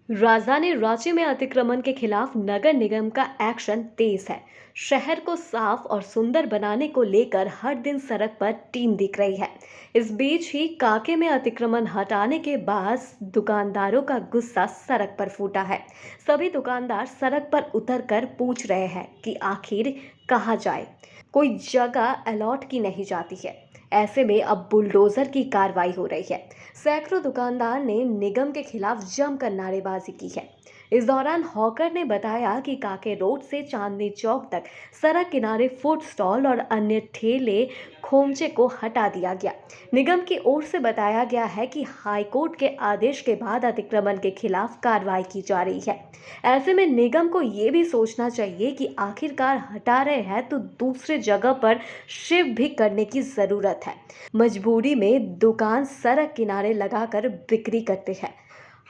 राजधानी रांची में अतिक्रमण के खिलाफ नगर निगम का एक्शन तेज है। शहर को साफ और सुंदर बनाने को लेकर हर दिन सड़क पर टीम दिख रही है। इस बीच ही कांके में अतिक्रमण हटाने के बाद दुकानदारों का गुस्सा सड़क पर फूटा है। सभी दुकानदार सड़क पर उतरकर पूछ रहे हैं कि आखिर कहाँ जाए, कोई जगह अलॉट की नहीं जाती है। ऐसे में अब बुलडोजर की कार्रवाई हो रही है। सैकड़ों दुकानदार ने निगम के खिलाफ जमकर नारेबाजी की है। इस दौरान हॉकर ने बताया कि काके रोड से चांदनी चौक तक सड़क किनारे फूड स्टॉल और अन्य ठेले खोमचे को हटा दिया गया। निगम की ओर से बताया गया है कि हाईकोर्ट के आदेश के बाद अतिक्रमण के खिलाफ कार्रवाई की जा रही है। ऐसे में निगम को ये भी सोचना चाहिए कि आखिरकार हटा रहे हैं तो दूसरे जगह पर शिफ्ट भी करने की जरूरत है। मजबूरी में दुकान सड़क किनारे लगाकर बिक्री करते हैं।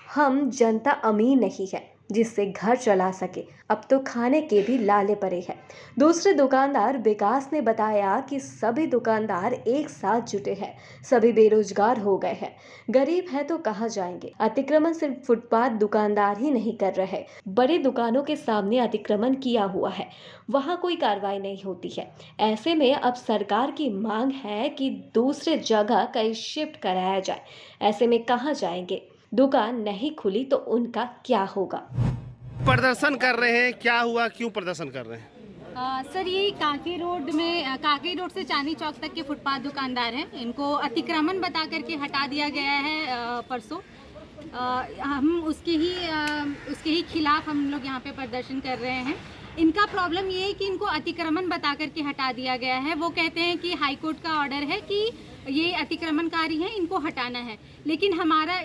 हम जनता अमीर नहीं है जिससे घर चला सके, अब तो खाने के भी लाले पड़े हैं। दूसरे दुकानदार विकास ने बताया कि सभी दुकानदार एक साथ जुटे हैं, सभी बेरोजगार हो गए हैं, गरीब है तो कहाँ जाएंगे। अतिक्रमण सिर्फ फुटपाथ दुकानदार ही नहीं कर रहे, बड़ी दुकानों के सामने अतिक्रमण किया हुआ है, वहाँ कोई कार्रवाई नहीं होती है। ऐसे में अब सरकार की मांग है कि दूसरे जगह कहीं शिफ्ट कराया जाए। ऐसे में कहाँ जाएंगे, दुकान नहीं खुली तो उनका क्या होगा। प्रदर्शन कर रहे हैं, क्या हुआ, क्यों प्रदर्शन कर रहे हैं? सर ये कांके रोड से चांदनी चौक तक के फुटपाथ दुकानदार हैं, इनको अतिक्रमण बता करके हटा दिया गया है परसों। हम उसके ही खिलाफ हम लोग यहाँ पे प्रदर्शन कर रहे हैं। इनका प्रॉब्लम ये है कि इनको अतिक्रमण बता करके हटा दिया गया है। वो कहते हैं कि हाई कोर्ट का ऑर्डर है कि ये अतिक्रमणकारी हैं, इनको हटाना है, लेकिन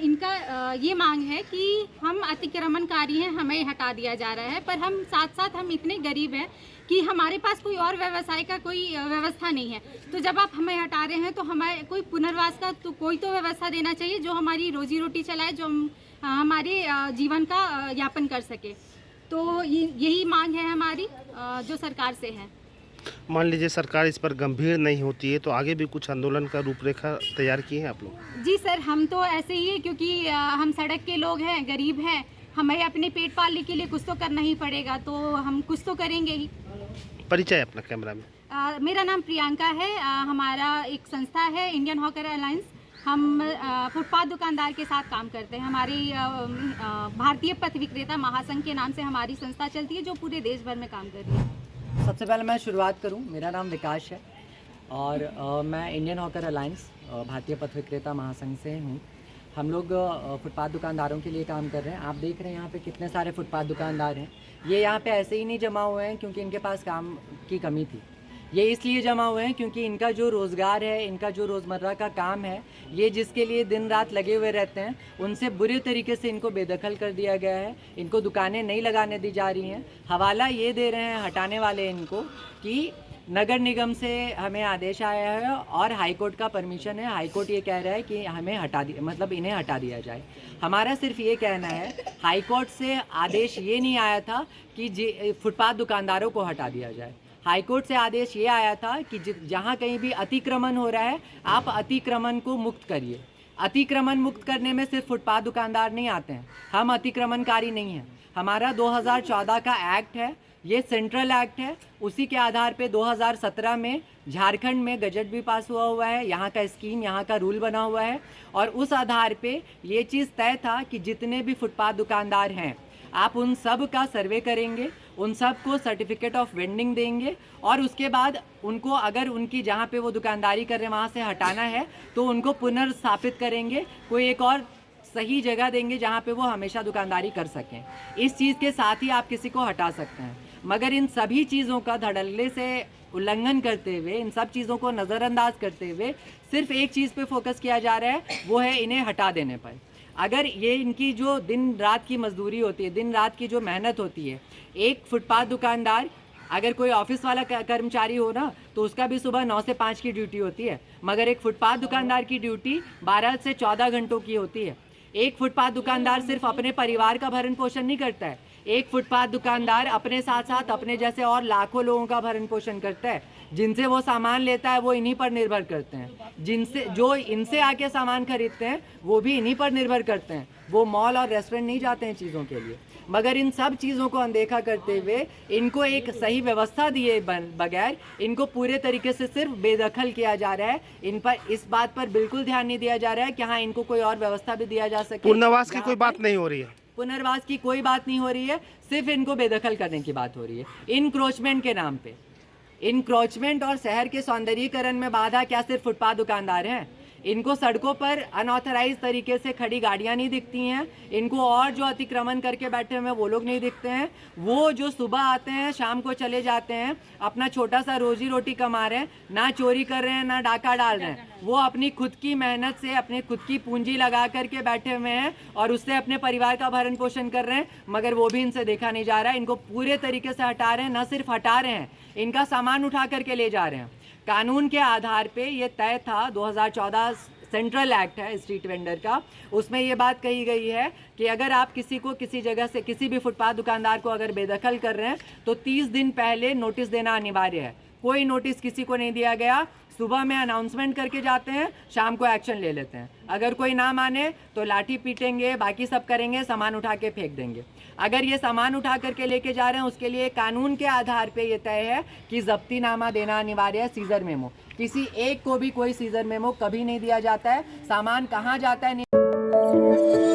इनका ये मांग है कि हम अतिक्रमणकारी हैं, हमें हटा दिया जा रहा है। पर हम साथ साथ हम इतने गरीब हैं कि हमारे पास कोई और व्यवसाय का कोई व्यवस्था नहीं है। तो जब आप हमें हटा रहे हैं तो हमें कोई पुनर्वास का तो कोई तो व्यवस्था देना चाहिए जो हमारी रोजी रोटी चलाए, जो हमारे जीवन का यापन कर सके। तो यही मांग है हमारी जो सरकार से है। मान लीजिए सरकार इस पर गंभीर नहीं होती है तो आगे भी कुछ आंदोलन का रूपरेखा तैयार किए हैं आप लोग? जी सर, हम तो ऐसे ही है क्योंकि हम सड़क के लोग हैं, गरीब हैं, हमें अपने पेट पालने के लिए कुछ तो करना ही पड़ेगा, तो हम कुछ तो करेंगे ही। परिचय अपना कैमरा में। मेरा नाम प्रियंका है। हमारा एक संस्था है इंडियन हॉकर अलायंस। हम फुटपाथ दुकानदार के साथ काम करते हैं। हमारी भारतीय पथ विक्रेता महासंघ के नाम से हमारी संस्था चलती है जो पूरे देश भर में काम कर रही है। सबसे पहले मैं शुरुआत करूं, मेरा नाम विकास है और मैं इंडियन हॉकर अलायंस भारतीय पथ विक्रेता महासंघ से हूं। हम लोग फुटपाथ दुकानदारों के लिए काम कर रहे हैं। आप देख रहे हैं यहाँ पे कितने सारे फुटपाथ दुकानदार हैं। ये यहाँ पे ऐसे ही नहीं जमा हुए हैं क्योंकि इनके पास काम की कमी थी, ये इसलिए जमा हुए हैं क्योंकि इनका जो रोज़गार है, इनका जो रोज़मर्रा का काम है, ये जिसके लिए दिन रात लगे हुए रहते हैं, उनसे बुरे तरीके से इनको बेदखल कर दिया गया है। इनको दुकानें नहीं लगाने दी जा रही हैं। हवाला ये दे रहे हैं हटाने वाले इनको कि नगर निगम से हमें आदेश आया है और हाई कोर्ट का परमिशन है। हाई कोर्ट ये कह रहा है कि हमें इन्हें हटा दिया जाए। हमारा सिर्फ ये कहना है, हाई कोर्ट से आदेश ये नहीं आया था कि फुटपाथ दुकानदारों को हटा दिया जाए। हाई कोर्ट से आदेश ये आया था कि जहाँ कहीं भी अतिक्रमण हो रहा है, आप अतिक्रमण को मुक्त करिए। अतिक्रमण मुक्त करने में सिर्फ फुटपाथ दुकानदार नहीं आते हैं, हम अतिक्रमणकारी नहीं हैं। हमारा 2014 का एक्ट है, ये सेंट्रल एक्ट है। उसी के आधार पे 2017 में झारखंड में गजट भी पास हुआ है, यहाँ का स्कीम, यहाँ का रूल बना हुआ है और उस आधार पे ये चीज़ तय था कि जितने भी फुटपाथ दुकानदार हैं, आप उन सब का सर्वे करेंगे, उन सब को सर्टिफिकेट ऑफ वेंडिंग देंगे और उसके बाद उनको अगर उनकी जहाँ पे वो दुकानदारी कर रहे हैं वहाँ से हटाना है तो उनको पुनर्स्थापित करेंगे, कोई एक और सही जगह देंगे जहाँ पे वो हमेशा दुकानदारी कर सकें। इस चीज़ के साथ ही आप किसी को हटा सकते हैं, मगर इन सभी चीज़ों का धड़ल्ले से उल्लंघन करते हुए, इन सब चीज़ों को नज़रअंदाज करते हुए सिर्फ एक चीज़ पे फोकस किया जा रहा है, वो है इन्हें हटा देने पर। अगर ये इनकी जो दिन रात की मजदूरी होती है, दिन रात की जो मेहनत होती है, एक फुटपाथ दुकानदार अगर कोई ऑफिस वाला कर्मचारी हो ना तो उसका भी सुबह 9 से 5 की ड्यूटी होती है, मगर एक फुटपाथ दुकानदार की ड्यूटी 12 से 14 घंटों की होती है। एक फुटपाथ दुकानदार सिर्फ अपने परिवार का भरण पोषण नहीं करता है, एक फुटपाथ दुकानदार अपने साथ साथ अपने जैसे और लाखों लोगों का भरण पोषण करता है। जिनसे वो सामान लेता है वो इन्हीं पर निर्भर करते हैं, जिनसे जो इनसे आके सामान खरीदते हैं वो भी इन्हीं पर निर्भर करते हैं। वो मॉल और रेस्टोरेंट नहीं जाते हैं चीज़ों के लिए। मगर इन सब चीज़ों को अनदेखा करते हुए इनको एक सही व्यवस्था दिए बगैर इनको पूरे तरीके से सिर्फ बेदखल किया जा रहा है। इन पर इस बात पर बिल्कुल ध्यान नहीं दिया जा रहा है कि हाँ इनको कोई और व्यवस्था भी दिया जा सके। पुनर्वास की कोई बात नहीं हो रही है। पुनर्वास की कोई बात नहीं हो रही है, सिर्फ इनको बेदखल करने की बात हो रही है इनक्रोचमेंट के नाम पे। इनक्रोचमेंट और शहर के सौंदर्यीकरण में बाधा क्या सिर्फ फुटपाथ दुकानदार हैं? इनको सड़कों पर अनऑथराइज तरीके से खड़ी गाड़ियां नहीं दिखती हैं, इनको और जो अतिक्रमण करके बैठे हुए हैं वो लोग नहीं दिखते हैं। वो जो सुबह आते हैं शाम को चले जाते हैं, अपना छोटा सा रोजी रोटी कमा रहे हैं, ना चोरी कर रहे हैं ना डाका डाल रहे हैं। वो अपनी खुद की मेहनत से अपनी खुद की पूंजी लगा करके बैठे हुए हैं और उससे अपने परिवार का भरण पोषण कर रहे हैं, मगर वो भी इनसे देखा नहीं जा रहा है। इनको पूरे तरीके से हटा रहे हैं, न सिर्फ हटा रहे हैं, इनका सामान उठा करके ले जा रहे हैं। कानून के आधार पे ये तय था, 2014 सेंट्रल एक्ट है स्ट्रीट वेंडर का, उसमें ये बात कही गई है कि अगर आप किसी को किसी जगह से किसी भी फुटपाथ दुकानदार को अगर बेदखल कर रहे हैं तो 30 दिन पहले नोटिस देना अनिवार्य है। कोई नोटिस किसी को नहीं दिया गया। सुबह में अनाउंसमेंट करके जाते हैं, शाम को एक्शन ले लेते हैं। अगर कोई ना माने तो लाठी पीटेंगे, बाकी सब करेंगे, सामान उठा के फेंक देंगे। अगर ये सामान उठा करके लेके जा रहे हैं उसके लिए कानून के आधार पे ये तय है कि जब्तीनामा देना अनिवार्य है, सीजर मेमो। किसी एक को भी कोई सीजर मेमो कभी नहीं दिया जाता है। सामान कहाँ जाता है नहीं